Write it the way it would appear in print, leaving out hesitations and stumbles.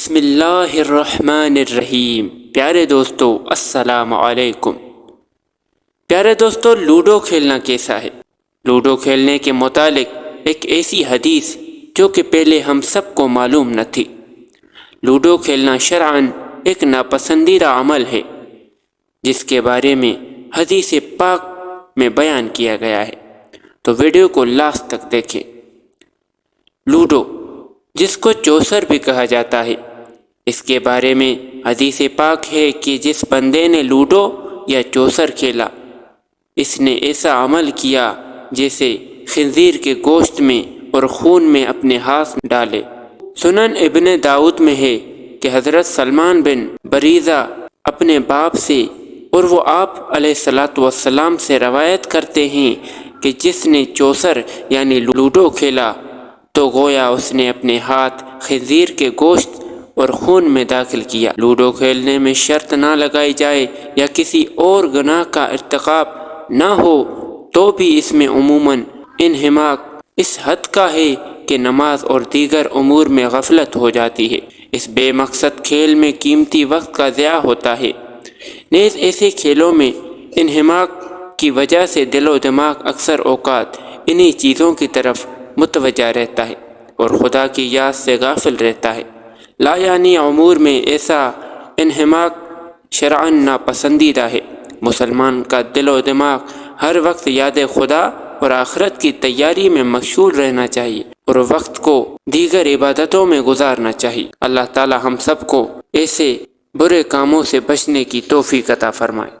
بسم اللہ الرحمن الرحیم۔ پیارے دوستو السلام علیکم۔ پیارے دوستو، لوڈو کھیلنا کیسا ہے؟ لوڈو کھیلنے کے متعلق ایک ایسی حدیث جو کہ پہلے ہم سب کو معلوم نہ تھی۔ لوڈو کھیلنا شرعاً ایک ناپسندیدہ عمل ہے جس کے بارے میں حدیث پاک میں بیان کیا گیا ہے، تو ویڈیو کو لاسٹ تک دیکھیں۔ لوڈو، جس کو چوسر بھی کہا جاتا ہے، اس کے بارے میں حدیث پاک ہے کہ جس بندے نے لوڈو یا چوسر کھیلا، اس نے ایسا عمل کیا جیسے خنزیر کے گوشت میں اور خون میں اپنے ہاتھ ڈالے۔ سنن ابن داؤد میں ہے کہ حضرت سلمان بن بریزہ اپنے باپ سے اور وہ آپ علیہ الصلاۃ والسلام سے روایت کرتے ہیں کہ جس نے چوسر یعنی لوڈو کھیلا تو گویا اس نے اپنے ہاتھ خنزیر کے گوشت اور خون میں داخل کیا۔ لوڈو کھیلنے میں شرط نہ لگائی جائے یا کسی اور گناہ کا ارتکاب نہ ہو تو بھی اس میں عموماً انہماک اس حد کا ہے کہ نماز اور دیگر امور میں غفلت ہو جاتی ہے۔ اس بے مقصد کھیل میں قیمتی وقت کا ضیاع ہوتا ہے۔ نیز ایسے کھیلوں میں انہماک کی وجہ سے دل و دماغ اکثر اوقات انہی چیزوں کی طرف متوجہ رہتا ہے اور خدا کی یاد سے غافل رہتا ہے۔ لا یعنی امور میں ایسا انہماک شرعاً ناپسندیدہ ہے۔ مسلمان کا دل و دماغ ہر وقت یاد خدا اور آخرت کی تیاری میں مشغول رہنا چاہیے اور وقت کو دیگر عبادتوں میں گزارنا چاہیے۔ اللہ تعالی ہم سب کو ایسے برے کاموں سے بچنے کی توفیق عطا فرمائے۔